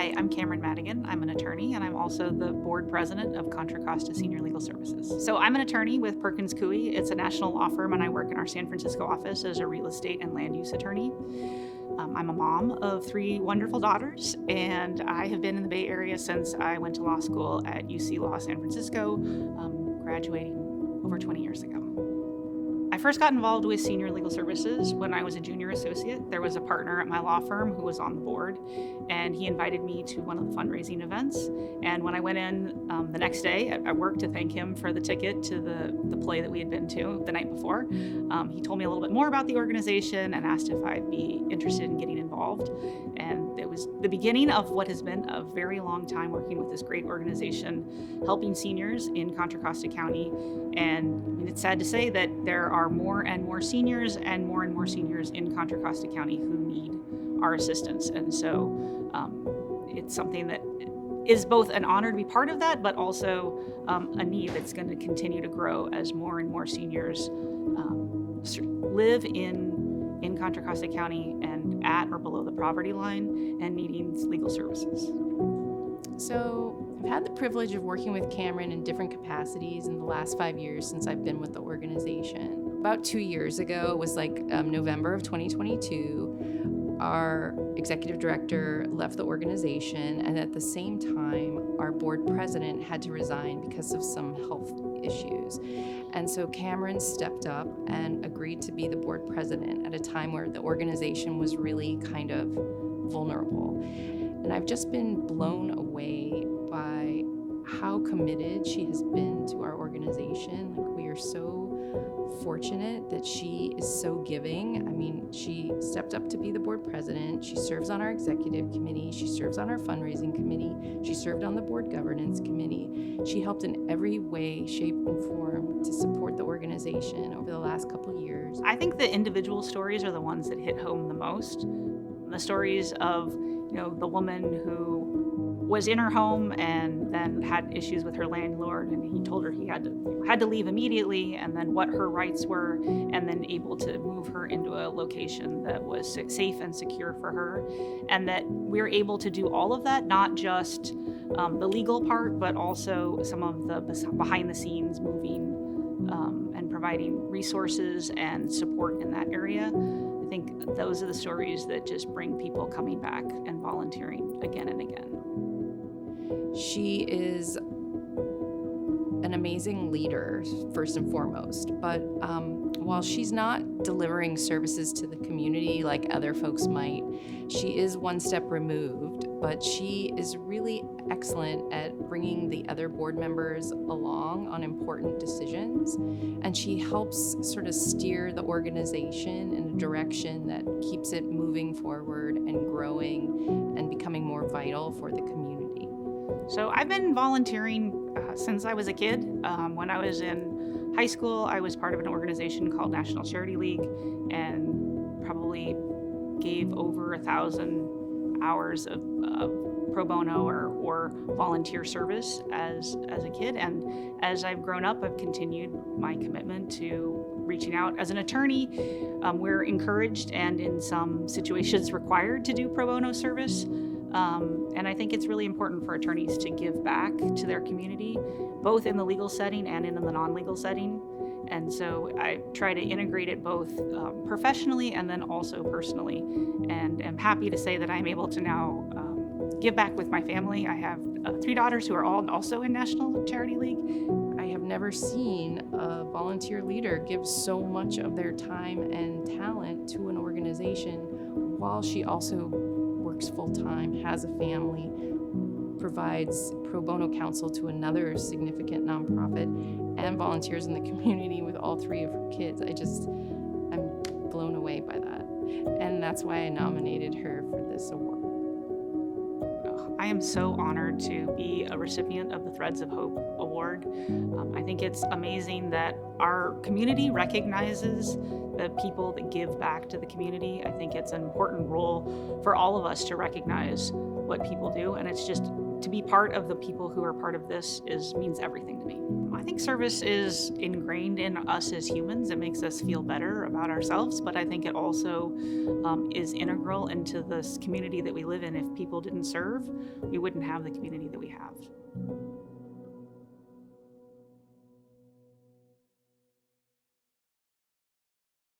Hi, I'm Camarin Madigan. I'm an attorney, and I'm also the board president of Contra Costa Senior Legal Services. So I'm an attorney with Perkins Coie. It's a national law firm, and I work in our San Francisco office as a real estate and land use attorney. I'm a mom of 3 wonderful daughters, and I have been in the Bay Area since I went to law school at UC Law San Francisco, graduating over 20 years ago. I first got involved with Senior Legal Services when I was a junior associate. There was a partner at my law firm who was on the board, and he invited me to one of the fundraising events. And when I went in the next day at work to thank him for the ticket to the play that we had been to the night before, he told me a little bit more about the organization and asked if I'd be interested in getting involved. And it was the beginning of what has been a very long time working with this great organization, helping seniors in Contra Costa County. And it's sad to say that there are more and more seniors in Contra Costa County who need our assistance. And so it's something that is both an honor to be part of that, but also a need that's going to continue to grow as more and more seniors live in Contra Costa County and at or below the poverty line and needing legal services. So I've had the privilege of working with Camarin in different capacities in the last 5 years since I've been with the organization. About 2 years ago, it was like November of 2022, our executive director left the organization, and at the same time, our board president had to resign because of some health issues. And so Camarin stepped up and agreed to be the board president at a time where the organization was really kind of vulnerable. And I've just been blown away by how committed she has been to our organization. Like, we are so fortunate that she is so giving. I mean, she stepped up to be the board president. She serves on our executive committee. She serves on our fundraising committee. She served on the board governance committee. She helped in every way, shape, and form to support the organization over the last couple years. I think the individual stories are the ones that hit home the most. The stories of, the woman who was in her home and then had issues with her landlord, and he told her he had to leave immediately, and then what her rights were, and then able to move her into a location that was safe and secure for her. And that we're able to do all of that, not just the legal part, but also some of the behind the scenes moving and providing resources and support in that area. I think those are the stories that just bring people coming back and volunteering again and again. She is an amazing leader, first and foremost, but while she's not delivering services to the community like other folks might, she is one step removed, but she is really excellent at bringing the other board members along on important decisions, and she helps sort of steer the organization in a direction that keeps it moving forward and growing and becoming more vital for the community. So I've been volunteering since I was a kid. When I was in high school, I was part of an organization called National Charity League, and probably gave over 1,000 hours of pro bono or volunteer service as a kid. And as I've grown up, I've continued my commitment to reaching out. As an attorney, we're encouraged and in some situations required to do pro bono service. And I think it's really important for attorneys to give back to their community, both in the legal setting and in the non-legal setting. And so I try to integrate it both professionally and then also personally. And am happy to say that I'm able to now give back with my family. I have 3 daughters who are all also in National Charity League. I have never seen a volunteer leader give so much of their time and talent to an organization while she also works full-time, has a family, provides pro bono counsel to another significant nonprofit, and volunteers in the community with all 3 of her kids. I'm blown away by that. And that's why I nominated her for this award. I am so honored to be a recipient of the Threads of Hope Award. I think it's amazing that our community recognizes the people that give back to the community. I think it's an important role for all of us to recognize what people do, and it's just to be part of the people who are part of this means everything to me. I think service is ingrained in us as humans. It makes us feel better about ourselves, but I think it also is integral into this community that we live in. If people didn't serve, we wouldn't have the community that we have.